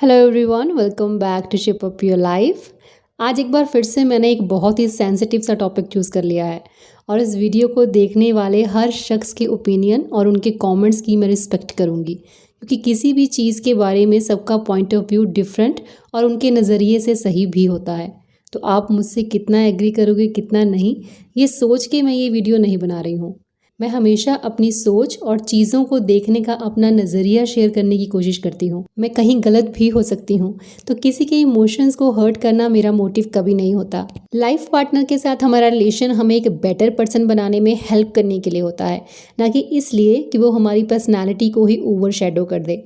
Hello everyone, welcome back to shape up your life. आज एक बार फिर से मैंने एक बहुत ही सेंसिटिव सा टॉपिक चूज़ कर लिया है और इस वीडियो को देखने वाले हर शख्स के ओपिनियन और उनके कमेंट्स की मैं रिस्पेक्ट करूँगी, क्योंकि किसी भी चीज़ के बारे में सबका पॉइंट ऑफ व्यू डिफरेंट और उनके नज़रिए से सही भी होता है। तो आप मुझसे कितना एग्री करोगे कितना नहीं, ये सोच के मैं ये वीडियो नहीं बना रही हूँ। मैं हमेशा अपनी सोच और चीज़ों को देखने का अपना नज़रिया शेयर करने की कोशिश करती हूँ। मैं कहीं गलत भी हो सकती हूँ, तो किसी के इमोशंस को हर्ट करना मेरा मोटिव कभी नहीं होता। लाइफ पार्टनर के साथ हमारा रिलेशन हमें एक बेटर पर्सन बनाने में हेल्प करने के लिए होता है, ना कि इसलिए कि वो हमारी पर्सनैलिटी को ही ओवरशैडो कर दे।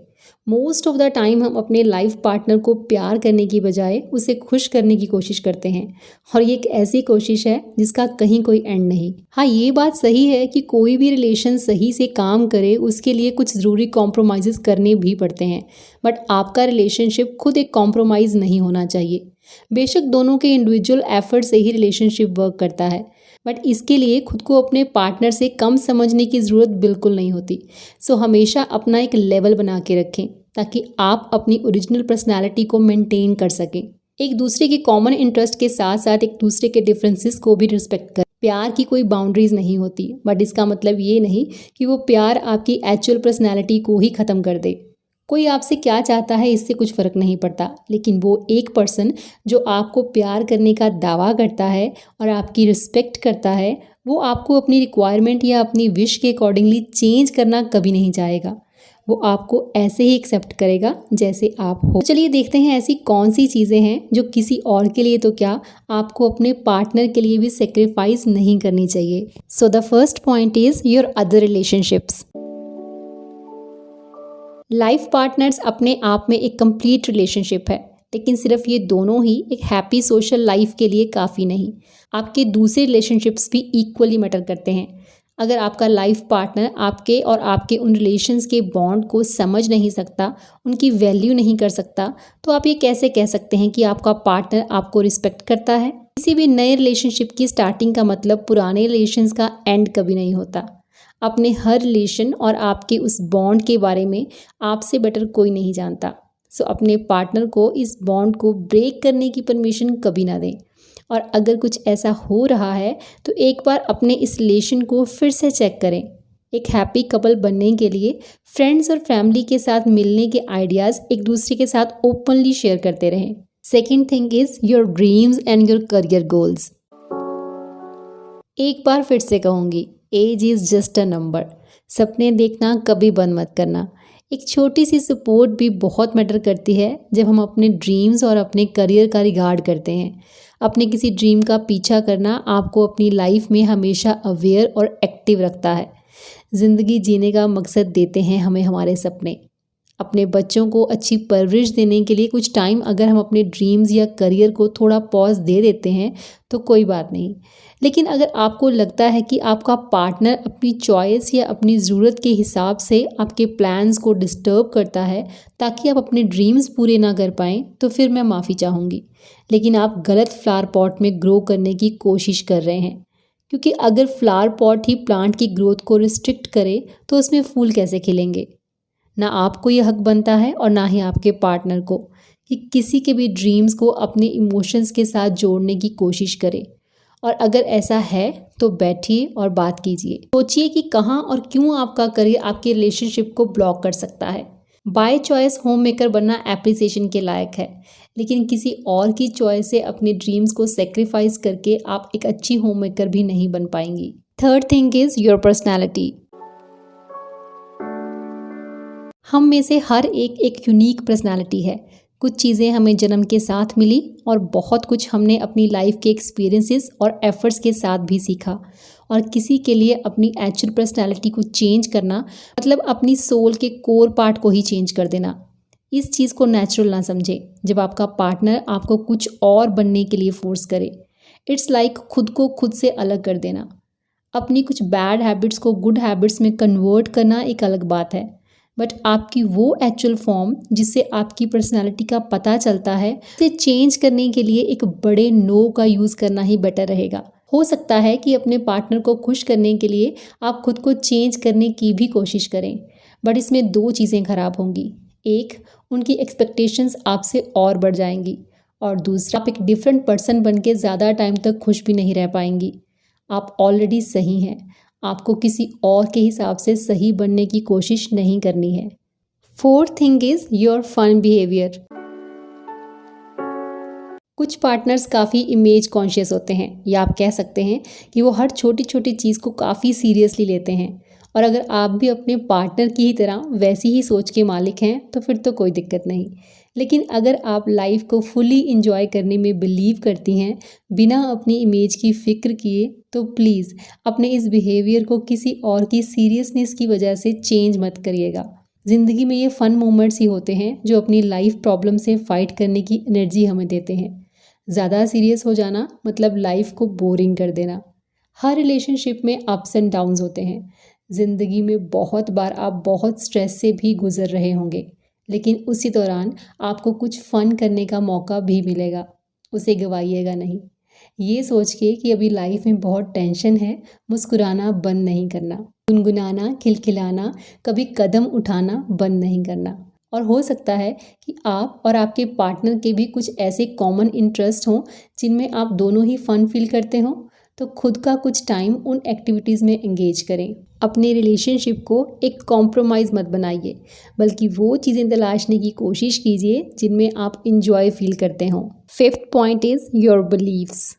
मोस्ट ऑफ द टाइम हम अपने लाइफ पार्टनर को प्यार करने की बजाय उसे खुश करने की कोशिश करते हैं, और ये एक ऐसी कोशिश है जिसका कहीं कोई एंड नहीं। हाँ, ये बात सही है कि कोई भी रिलेशन सही से काम करे उसके लिए कुछ ज़रूरी कॉम्प्रोमाइज़ करने भी पड़ते हैं, बट आपका रिलेशनशिप खुद एक कॉम्प्रोमाइज़ नहीं होना चाहिए। बेशक दोनों के इंडिविजुअल एफर्ट से ही रिलेशनशिप वर्क करता है, बट इसके लिए खुद को अपने पार्टनर से कम समझने की ज़रूरत बिल्कुल नहीं होती। सो हमेशा अपना एक लेवल बना के रखें ताकि आप अपनी ओरिजिनल पर्सनैलिटी को मेंटेन कर सकें। एक दूसरे के कॉमन इंटरेस्ट के साथ साथ एक दूसरे के डिफरेंसेस को भी रिस्पेक्ट करें। प्यार की कोई बाउंड्रीज नहीं होती, बट इसका मतलब ये नहीं कि वो प्यार आपकी एक्चुअल पर्सनैलिटी को ही ख़त्म कर दे। कोई आपसे क्या चाहता है इससे कुछ फ़र्क नहीं पड़ता, लेकिन वो एक पर्सन जो आपको प्यार करने का दावा करता है और आपकी रिस्पेक्ट करता है, वो आपको अपनी रिक्वायरमेंट या अपनी विश के अकॉर्डिंगली चेंज करना कभी नहीं चाहेगा। वो आपको ऐसे ही एक्सेप्ट करेगा जैसे आप हो। चलिए देखते हैं ऐसी कौन सी चीज़ें हैं जो किसी और के लिए तो क्या, आपको अपने पार्टनर के लिए भी सेक्रीफाइस नहीं करनी चाहिए। So the first point is your other relationships. Life partners अपने आप में एक कंप्लीट रिलेशनशिप है, लेकिन सिर्फ ये दोनों ही एक हैप्पी सोशल लाइफ के लिए काफ़ी नहीं। आपके दूसरे रिलेशनशिप्स भी इक्वली मैटर करते हैं। अगर आपका लाइफ पार्टनर आपके और आपके उन रिलेशंस के बॉन्ड को समझ नहीं सकता, उनकी वैल्यू नहीं कर सकता, तो आप ये कैसे कह सकते हैं कि आपका पार्टनर आपको रिस्पेक्ट करता है। किसी भी नए रिलेशनशिप की स्टार्टिंग का मतलब पुराने रिलेशंस का एंड कभी नहीं होता। अपने हर रिलेशन और आपके उस बॉन्ड के बारे में आपसे बेटर कोई नहीं जानता। सो अपने पार्टनर को इस बॉन्ड को ब्रेक करने की परमिशन कभी ना दें, और अगर कुछ ऐसा हो रहा है तो एक बार अपने इस रिलेशन को फिर से चेक करें। एक हैप्पी कपल बनने के लिए फ्रेंड्स और फैमिली के साथ मिलने के आइडियाज़ एक दूसरे के साथ ओपनली शेयर करते रहें। Second thing is your dreams and your career goals. एक बार फिर से कहूँगी, age is just a number. सपने देखना कभी बंद मत करना। एक छोटी सी सपोर्ट भी बहुत मैटर करती है जब हम अपने ड्रीम्स और अपने करियर का रिगार्ड करते हैं। अपने किसी ड्रीम का पीछा करना आपको अपनी लाइफ में हमेशा अवेयर और एक्टिव रखता है। ज़िंदगी जीने का मकसद देते हैं हमें हमारे सपने। अपने बच्चों को अच्छी परवरिश देने के लिए कुछ टाइम अगर हम अपने ड्रीम्स या करियर को थोड़ा पॉज दे देते हैं तो कोई बात नहीं, लेकिन अगर आपको लगता है कि आपका पार्टनर अपनी चॉइस या अपनी ज़रूरत के हिसाब से आपके प्लान्स को डिस्टर्ब करता है ताकि आप अपने ड्रीम्स पूरे ना कर पाएँ, तो फिर मैं माफ़ी चाहूँगी, लेकिन आप गलत फ्लावर पॉट में ग्रो करने की कोशिश कर रहे हैं। क्योंकि अगर फ्लावर पॉट ही प्लांट की ग्रोथ को रिस्ट्रिक्ट करे तो उसमें फूल कैसे खिलेंगे। ना आपको ये हक बनता है और ना ही आपके पार्टनर को कि किसी के भी ड्रीम्स को अपने इमोशंस के साथ जोड़ने की कोशिश करें। और अगर ऐसा है तो बैठिए और बात कीजिए। सोचिए कि कहाँ और क्यों आपका करियर आपके रिलेशनशिप को ब्लॉक कर सकता है। बाय चॉइस होम मेकर बनना एप्रिसिएशन के लायक है, लेकिन किसी और की चॉइस से अपने ड्रीम्स को सेक्रीफाइस करके आप एक अच्छी होम मेकर भी नहीं बन पाएंगी। Third thing is your personality. हम में से हर एक यूनिक पर्सनालिटी है। कुछ चीज़ें हमें जन्म के साथ मिली और बहुत कुछ हमने अपनी लाइफ के एक्सपीरियंसेस और एफर्ट्स के साथ भी सीखा। और किसी के लिए अपनी एक्चुअल पर्सनालिटी को चेंज करना मतलब अपनी सोल के कोर पार्ट को ही चेंज कर देना। इस चीज़ को नेचुरल ना समझें जब आपका पार्टनर आपको कुछ और बनने के लिए फोर्स करे। इट्स लाइक खुद को खुद से अलग कर देना। अपनी कुछ बैड हैबिट्स को गुड हैबिट्स में कन्वर्ट करना एक अलग बात है, बट आपकी वो एक्चुअल फॉर्म जिससे आपकी पर्सनालिटी का पता चलता है, उसे चेंज करने के लिए एक बड़े नो का यूज़ करना ही बेटर रहेगा। हो सकता है कि अपने पार्टनर को खुश करने के लिए आप खुद को चेंज करने की भी कोशिश करें, बट इसमें दो चीज़ें खराब होंगी। एक, उनकी एक्सपेक्टेशंस आपसे और बढ़ जाएंगी, और दूसरा, आप एक डिफरेंट पर्सन बन के ज़्यादा टाइम तक खुश भी नहीं रह पाएंगी। आप ऑलरेडी सही हैं, आपको किसी और के हिसाब से सही बनने की कोशिश नहीं करनी है। Fourth thing is your fun behaviour. कुछ पार्टनर्स काफ़ी इमेज कॉन्शियस होते हैं, या आप कह सकते हैं कि वो हर छोटी छोटी चीज़ को काफ़ी सीरियसली लेते हैं। और अगर आप भी अपने पार्टनर की ही तरह वैसी ही सोच के मालिक हैं तो फिर तो कोई दिक्कत नहीं। लेकिन अगर आप लाइफ को फुली इंजॉय करने में बिलीव करती हैं बिना अपनी इमेज की फ़िक्र किए, तो प्लीज़ अपने इस बिहेवियर को किसी और की सीरियसनेस की वजह से चेंज मत करिएगा। ज़िंदगी में ये फ़न मोमेंट्स ही होते हैं जो अपनी लाइफ प्रॉब्लम से फ़ाइट करने की एनर्जी हमें देते हैं। ज़्यादा सीरियस हो जाना मतलब लाइफ को बोरिंग कर देना। हर रिलेशनशिप में अप्स एंड डाउन्स होते हैं। ज़िंदगी में बहुत बार आप बहुत स्ट्रेस से भी गुजर रहे होंगे, लेकिन उसी दौरान आपको कुछ फ़न करने का मौका भी मिलेगा, उसे गवाइएगा नहीं। ये सोच के कि अभी लाइफ में बहुत टेंशन है, मुस्कुराना बंद नहीं करना, गुनगुनाना, खिलखिलाना, कभी कदम उठाना बंद नहीं करना। और हो सकता है कि आप और आपके पार्टनर के भी कुछ ऐसे कॉमन इंटरेस्ट हों जिनमें आप दोनों ही फ़न फील करते हों, तो खुद का कुछ टाइम उन एक्टिविटीज़ में एंगेज करें। अपने रिलेशनशिप को एक कॉम्प्रोमाइज़ मत बनाइए, बल्कि वो चीज़ें तलाशने की कोशिश कीजिए जिनमें आप इंजॉय फील करते हों। Fifth point is your believes.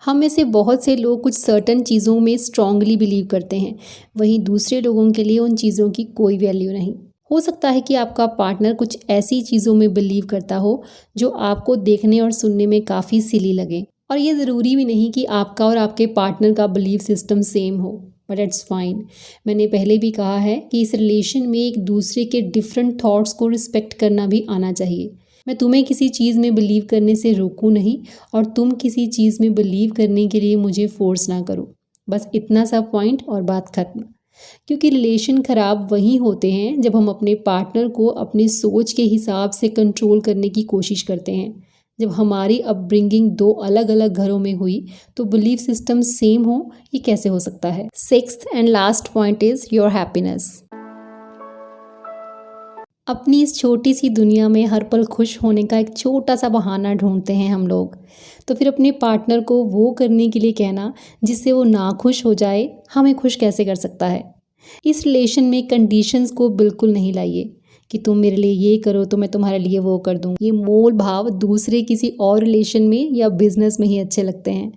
हम में से बहुत से लोग कुछ सर्टन चीज़ों में स्ट्रांगली बिलीव करते हैं, वहीं दूसरे लोगों के लिए उन चीज़ों की कोई वैल्यू नहीं। हो सकता है कि आपका पार्टनर कुछ ऐसी चीज़ों में बिलीव करता हो जो आपको देखने और सुनने में काफ़ी सिली लगे, और ये ज़रूरी भी नहीं कि आपका और आपके पार्टनर का बिलीव सिस्टम सेम हो, बट इट्स फाइन। मैंने पहले भी कहा है कि इस रिलेशन में एक दूसरे के डिफरेंट थॉट्स को रिस्पेक्ट करना भी आना चाहिए। मैं तुम्हें किसी चीज़ में बिलीव करने से रोकूं नहीं, और तुम किसी चीज़ में बिलीव करने के लिए मुझे फोर्स ना करो। बस इतना सा पॉइंट और बात खत्म। क्योंकि रिलेशन ख़राब वहीं होते हैं जब हम अपने पार्टनर को अपनी सोच के हिसाब से कंट्रोल करने की कोशिश करते हैं। जब हमारी अपब्रिंगिंग दो अलग अलग घरों में हुई तो बिलीफ सिस्टम सेम हो, ये कैसे हो सकता है। Sixth and last point is your happiness. अपनी इस छोटी सी दुनिया में हर पल खुश होने का एक छोटा सा बहाना ढूंढते हैं हम लोग। तो फिर अपने पार्टनर को वो करने के लिए कहना जिससे वो ना खुश हो जाए, हमें खुश कैसे कर सकता है। इस रिलेशन में कंडीशंस को बिल्कुल नहीं लाइए कि तुम मेरे लिए ये करो तो मैं तुम्हारे लिए वो कर दूँ। ये मोल भाव दूसरे किसी और रिलेशन में या बिजनेस में ही अच्छे लगते हैं।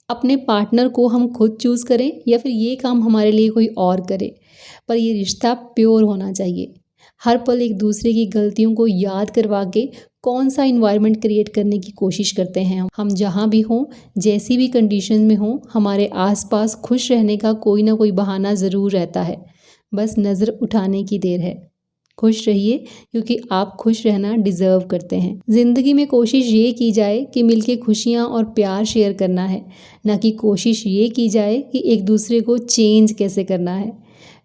अपने पार्टनर को हम खुद चूज़ करें या फिर ये काम हमारे लिए कोई और करे, पर ये रिश्ता प्योर होना चाहिए। हर पल एक दूसरे की गलतियों को याद करवा के कौन सा इन्वायरमेंट क्रिएट करने की कोशिश करते हैं। हम जहाँ भी हों, जैसी भी कंडीशन में हों, हमारे आसपास खुश रहने का कोई ना कोई बहाना ज़रूर रहता है, बस नज़र उठाने की देर है। खुश रहिए, क्योंकि आप खुश रहना डिज़र्व करते हैं। ज़िंदगी में कोशिश ये की जाए कि मिलके खुशियाँ और प्यार शेयर करना है, ना कि कोशिश ये की जाए कि एक दूसरे को चेंज कैसे करना है।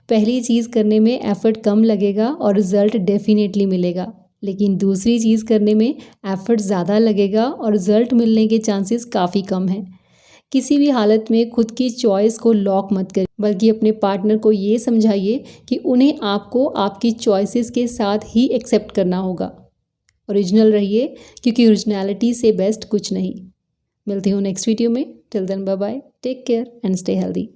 पहली चीज़ करने में एफ़र्ट कम लगेगा और रिज़ल्ट डेफिनेटली मिलेगा, लेकिन दूसरी चीज़ करने में एफ़र्ट ज़्यादा लगेगा और रिज़ल्ट मिलने के चांसेस काफ़ी कम हैं। किसी भी हालत में खुद की चॉइस को लॉक मत करिए, बल्कि अपने पार्टनर को ये समझाइए कि उन्हें आपको आपकी चॉइसेस के साथ ही एक्सेप्ट करना होगा। ओरिजिनल रहिए, क्योंकि ओरिजिनलिटी से बेस्ट कुछ नहीं। मिलती हूँ नेक्स्ट वीडियो में। Till then bye bye, take care and stay healthy.